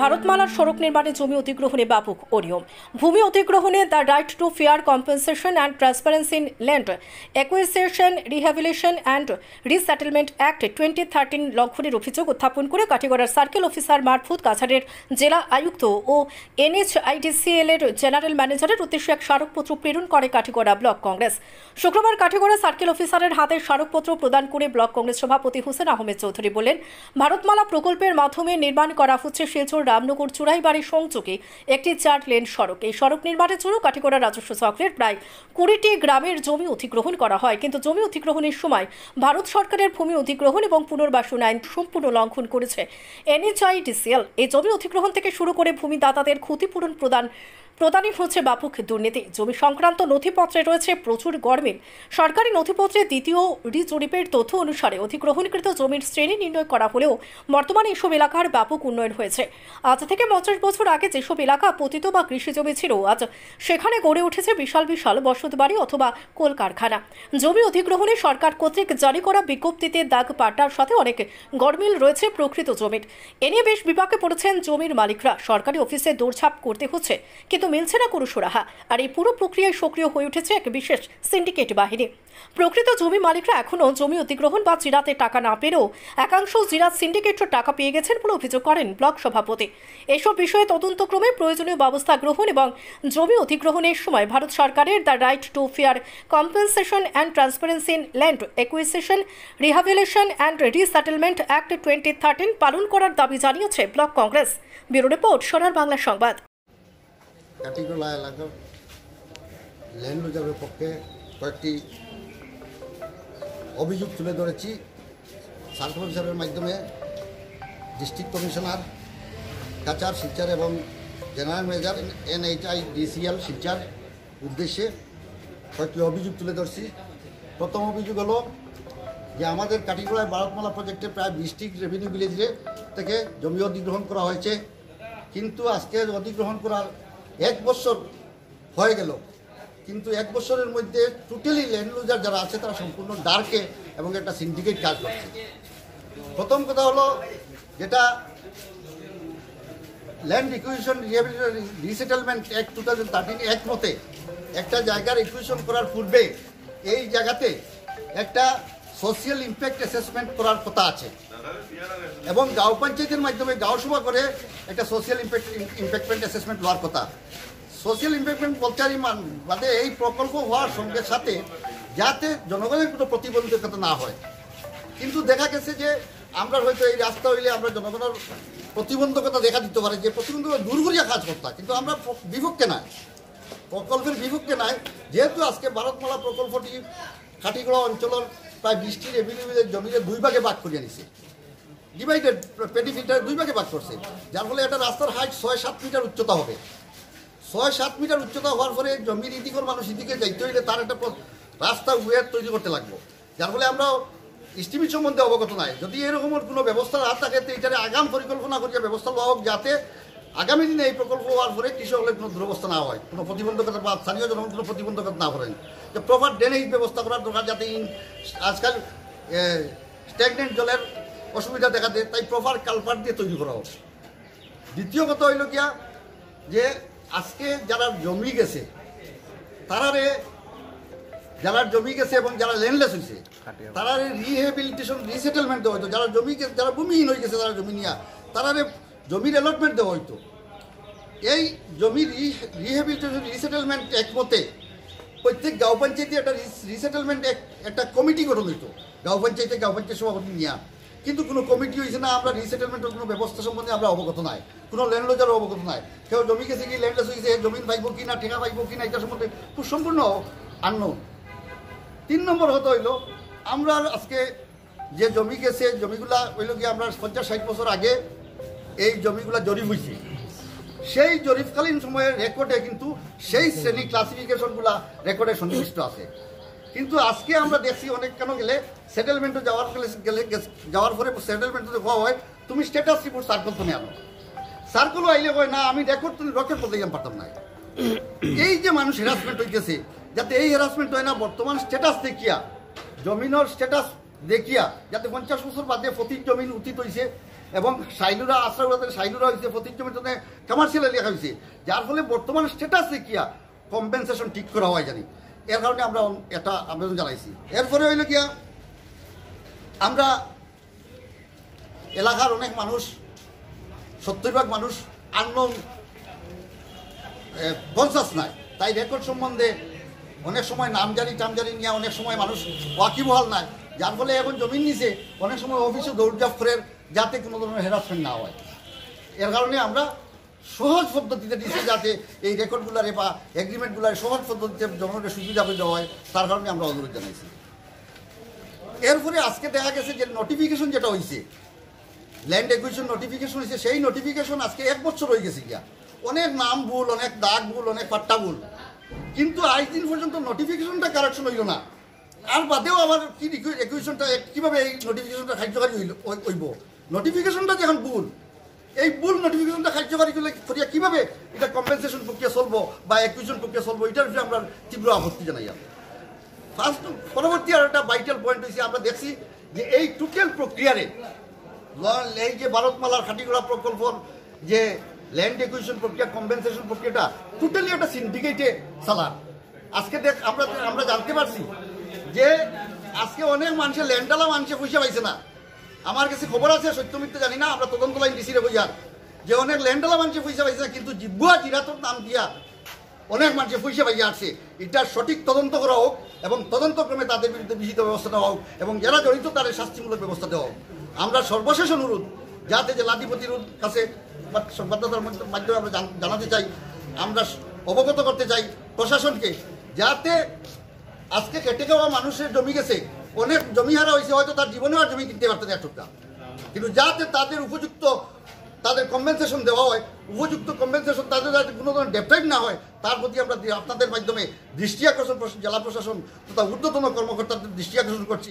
ভারতমালার সড়ক নির্মাণে জমি অধিগ্রহণে ব্যাপক অনিয়ম। ভূমি অধিগ্রহণে the right to fair compensation and transparency in land acquisition rehabilitation and resettlement act 2013 লঙ্ঘনের অভিযোগ উত্থাপন করে কাটিগড়ার সার্কেল অফিসার মারফত কাছাড়ের জেলা আয়ুক্ত ও NHIDCL এর জেনারেল ম্যানেজারের উদ্দেশ্যে এক স্মারকপত্র প্রেরণ করে কাটিগড়া ব্লক কংগ্রেস। শুক্রবার কাটিগড়া সার্কেল অফিসারের হাতে স্মারকপত্র প্রদান করে ব্লক কংগ্রেস সভাপতি হোসেন আহমেদ চৌধুরী বলেন, ভারতমালা প্রকল্পের মাধ্যমে নির্মাণ করা হচ্ছে শিলচর রামনগর চুরাইবাড়ি সংযোগে একটি 4 লেন সড়ক। এই সড়ক নির্মাণের জন্য কাটিগড়া রাজস্ব চক্রের প্রায় 20টি গ্রামের জমি অধিগ্রহণ করা হয়, কিন্তু জমি অধিগ্রহণের সময় ভারত সরকারের ভূমি অধিগ্রহণ এবং পুনর্বাসন আইন সম্পূর্ণ লঙ্ঘন করেছে NHIDCL। এই জমি অধিগ্রহণ থেকে শুরু করে ভূমিদাতাদের ক্ষতিপূরণ প্রদানই হচ্ছে ব্যাপক দুর্নীতি। জমি সংক্রান্ত নথিপত্রে রয়েছে প্রচুর গরমিল। সরকারি নথিপত্রে দ্বিতীয় রিজরিপের তথ্য অনুসারে অধিগ্রহণকৃত জমির শ্রেণী নির্ণয় করা হলেও বর্তমানে এসব এলাকার ব্যাপক উন্নয়ন হয়েছে। আজ থেকে 50 বছর আগে যেসব এলাকা পতিত বা কৃষি জমি ছিল, আজ সেখানে গড়ে উঠেছে বিশাল বিশাল বসতবাড়ি অথবা কলকারখানা। জমি অধিগ্রহণে সরকার কর্তৃক জারি করা বিজ্ঞপ্তিতে দাগ পাল্টার সাথে অনেক গরমিল রয়েছে প্রকৃত জমির। এ নিয়ে বেশ বিপাকে পড়েছেন জমির মালিকরা। সরকারি অফিসে দৌড়ঝাঁপ করতে হচ্ছে, কিন্তু মিলছে না কোনো সুরাহা। আর এই পুরো প্রক্রিয়ায় সক্রিয় হয়ে উঠেছে এক বিশেষ সিন্ডিকেট বাহিনী। প্রকৃত জমি মালিকরা এখনও জমি অধিগ্রহণ বা জিরাতে টাকা না পেলেও একাংশ জিরাত সিন্ডিকেটের টাকা পেয়ে গেছেন বলে অভিযোগ করেন ব্লক সভাপতি। এসব বিষয়ে তদন্তক্রমে প্রয়োজনীয় ব্যবস্থা গ্রহণ এবং জমি অধিগ্রহণের সময় ভারত সরকারের the right to fair compensation and transparency in land acquisition rehabilitation and resettlement act 2013 পালন করার দাবি জানিয়েছে ব্লক কংগ্রেস। ব্যুরো রিপোর্ট, সোনার বাংলা সংবাদ। কাটিগড়া এলাকার ল্যান্ড লুজারের পক্ষে কয়েকটি অভিযোগ তুলে ধরেছি। সার্কেল অফিসারের মাধ্যমে ডিস্ট্রিক্ট কমিশনার কাছাড়, শিলচর এবং জেনারেল ম্যানেজার NHIDCL শিলচর উদ্দেশ্যে কয়েকটি অভিযোগ তুলে ধরছি। প্রথম অভিযোগ হলো যে আমাদের কাটিগড়ায় ভারতমালা প্রজেক্টে প্রায় 20টি রেভিনিউ ভিলেজ থেকে জমি অধিগ্রহণ করা হয়েছে, কিন্তু আজকে অধিগ্রহণ করার 1 বছর হয়ে গেল, কিন্তু 1 বছরের মধ্যে টোটালি ল্যান্ড লুজার যারা আছে তারা সম্পূর্ণ ডার্কে এবং একটা সিন্ডিকেট কাজ করছে। প্রথম কথা হলো যেটা ল্যান্ড ইকুইজিশন রিসেটেলমেন্ট অ্যাক্ট 2013 এক মতে একটা জায়গার ইকুইজিশন করার পূর্বে এই জায়গাতে একটা সোশিয়াল ইম্প্যাক্ট অ্যাসেসমেন্ট করার কথা আছে এবং গাঁও পঞ্চায়েতের মাধ্যমে গাঁও সভা করে একটা সোশিয়াল ইম্প্যাক্টমেন্ট অ্যাসেসমেন্ট হওয়ার কথা। সোশিয়াল ইম্প্যাক্টমেন্ট বলতে বাদে এই প্রকল্প হওয়ার সঙ্গে সাথে যাতে জনগণের কোনো প্রতিবন্ধকতা না হয়, কিন্তু দেখা গেছে যে আমরা হয়তো এই রাস্তা হইলে আমরা জনগণের প্রতিবন্ধকতা দেখা দিতে পারে, যে প্রতিবন্ধকতা দূর করিয়া কাজ করতাম, কিন্তু আমরা বিপক্ষে নাই, প্রকল্পের বিপক্ষে নাই। যেহেতু আজকে ভারতমালা প্রকল্পটি কাটিগড়া অঞ্চলের প্রায় 20টি রেভিনিউ জমিতে 2 ভাগে ভাগ করিয়া নিছে, ডিভাইডেড পেটি ফিল্টার 2 ভাগে ভাগ করছে, যার ফলে একটা রাস্তার হাইট 6-7 মিটার উচ্চতা হবে। 6-7 মিটার উচ্চতা হওয়ার পরে জমির ইদিকর মানুষ এদিকে যাইতে হইলে তার একটা রাস্তা ওয়ের তৈরি করতে লাগবো, যার ফলে আমরা এস্টিমেট সম্বন্ধে অবগত নাই। যদি এরকমের কোনো ব্যবস্থা না থাকে তো এটার আগাম পরিকল্পনা করিয়া ব্যবস্থা লওয়া হোক, যাতে আগামী দিনে এই প্রকল্প হওয়ার পরে কৃষকদের কোনো দুরবস্থা না হয়, কোনো প্রতিবন্ধকতা বা স্থানীয় জনগণ কোনো প্রতিবন্ধকতা না করেন। যে প্রপার ড্রেনেজ ব্যবস্থা করার দরকার, যাতে আজকাল স্ট্যাগনেন্ট জলের অসুবিধা দেখা দেয়, তাই প্রপার কালভার্ট দিয়ে তৈরি করা হোক। দ্বিতীয় কথা হইল গিয়া যে আজকে যারা জমি গেছে যারা জমি গেছে এবং যারা ল্যান্ডলেস হয়েছে তারা রিহ্যাবিলিটেশন রিসেটেলমেন্ট দেওয়া হইতো, যারা ভূমিহীন হয়ে গেছে তারা জমি নিয়ে তারা জমির অ্যালটমেন্ট দেওয়া হইতো। এই জমির রিহ্যাবিলিটেশন রিসেটেলমেন্ট এক মতে প্রত্যেক গাঁও পঞ্চায়েতে একটা রিসেটেলমেন্ট একটা কমিটি গঠন হইতো, গাঁও পঞ্চায়েত সভাপতি নিয়ে, কিন্তু কোনো কমিটি হয়েছে না। আমরা রিসেটেলমেন্টের কোনো ব্যবস্থা সম্বন্ধে আমরা অবগত নাই, কোনো ল্যান্ডলজারও অবগত নাই। কেউ জমি গেছে কি ল্যান্ডলেস হয়েছে, জমিন পাইব কি না, ঠিকা পাইব কি না, এটা সম্বন্ধে খুব সম্পূর্ণ আননোন। 3 নম্বর হতে হইল আমরা আজকে যে জমি গেছে জমিগুলা হইল কি আমরা 50-60 বছর আগে এই জমিগুলা জরিপ হয়েছে, সেই জরিপকালীন সময়ের রেকর্ডে কিন্তু সেই শ্রেণী ক্লাসিফিকেশনগুলা রেকর্ডে সন্নিবিষ্ট আছে। কিন্তু আজকে আমরা দেখছি অনেক কেন গেলে সেটেলমেন্টে যাওয়ার পরে সেটেলমেন্টে হওয়া হয় তুমি স্ট্যাটাস রিপোর্ট সার্কল তো আনো, সার্কলও আইলে হয় না আমি রেকর্ড করতে পারতাম না। এই যে মানুষ হ্যারাসমেন্ট হইতেছে, যাতে এই হ্যারাসমেন্ট হয় না বর্তমান স্ট্যাটাস দেখিয়া জমিনের স্ট্যাটাস দেখিয়া যাতে 50 বছর বাদে প্রতি জমিন উচিত হয়েছে এবং সাইলুরা আশ্রয় সাইলুরা হয়েছে প্রতি জমির জন্য কমার্শিয়াল এলাকা হয়েছে, যার ফলে বর্তমান স্ট্যাটাসে কিয়া কম্পেনসেশন ঠিক করা হয় জানি, এর কারণে আমরা এটা আবেদন জানাইছি। এরপরে হইল গিয়া আমরা এলাকার অনেক মানুষ 70% মানুষ আননোন কনসাস নাই, তাই রেকর্ড সম্বন্ধে অনেক সময় নামজারি টামজারি নিয়ে অনেক সময় মানুষ ওয়াকিবহাল নাই, যার ফলে এখন জমিন নিচে অনেক সময় অফিসে দৌড়ঝাঁপ করে যাতে কোনো ধরনের হ্যারাসমেন্ট না হয়। এর কারণে আমরা সহজ পদ্ধতিতে দিচ্ছি যাতে এই রেকর্ডগুলারে বা এগ্রিমেন্টগুলারে সহজ পদ্ধতিতে জনগণের সুবিধা দেওয়া হয়, তার কারণে আমরা অনুরোধ জানাইছি। এরপরে আজকে দেখা গেছে যে নোটিফিকেশন যেটা হয়েছে, ল্যান্ড একুইজিশন নোটিফিকেশন হয়েছে, সেই নোটিফিকেশন আজকে 1 বছর হয়ে গেছে গিয়া, অনেক নাম ভুল, অনেক দাগ ভুল, অনেক পাট্টা ভুল, কিন্তু আজ দিন পর্যন্ত নোটিফিকেশনটা কারেকশন হইল না। আর বাদেও আবার কি একুইজিশনটা কীভাবে এই নোটিফিকেশনটা কার্যকারী হইব, নোটিফিকেশনটা যখন ভুল, এই ভুল নোটিফিকেশনটা কার্যকারী করিয়া কীভাবে এটা কম্পেনসেশন প্রক্রিয়া চলবো বা একুইজিশন প্রক্রিয়া চলবো, এটার বিষয়ে আমরা তীব্র আপত্তি জানাই। ফার্স্ট পরবর্তী আর একটা ভাইটাল পয়েন্ট হয়েছে, আমরা দেখছি যে এই টোটাল প্রক্রিয়ারে এই যে ভারতমালার খাটিগড়া প্রকল্পর যে ল্যান্ড একুইজিশন প্রক্রিয়া কম্পেনসেশন প্রক্রিয়াটা টোটালি একটা সিন্ডিকেটে চালান। আজকে আমরা জানতে পারছি যে আজকে অনেক মানুষের ল্যান্ডালা মানুষের পয়সা পাইছে না। আমার কাছে খবর আছে, সত্য মিথ্যা জানি না, আমরা তদন্ত লাইন দিছি রে বইয়ার যে অনেক ল্যান্ডালা মানুষের পয়সা পাইছে না, কিন্তু জিব্বুয়া জিরাতর নাম দিয়া অনেক মানুষের পয়সা পাইয়া আসছে। এটার সঠিক তদন্ত করা হোক এবং তদন্তক্রমে তাদের বিরুদ্ধে বিহিত ব্যবস্থা দেওয়া হোক এবং যারা জড়িত তাদের শাস্তিমূলক ব্যবস্থা দেওয়া হোক। আমরা সর্বশেষ অনুরোধ যাতে জেলাধিপতির কাছে সংবাদদাতার মাধ্যমে আমরা জানাতে চাই, আমরা অবগত করতে চাই প্রশাসনকে, যাতে আজকে কেটে যাওয়া মানুষের জমি গেছে, অনেক জমি হারা হয়েছে, হয়তো তার জীবনেও আর জমি কিনতে পারতেন এক টুকরা, কিন্তু যাতে তাদের উপযুক্ত তাদের কম্পেনসেশন দেওয়া হয়, উপযুক্ত কম্পেনসেশন তাদের যাতে কোনো ধরনের ডেপ্রাইভ না হয়, তার প্রতি আমরা আপনাদের মাধ্যমে দৃষ্টি আকর্ষণ জেলা প্রশাসন তথা ঊর্ধ্বতন কর্মকর্তাদের দৃষ্টি আকর্ষণ করছি।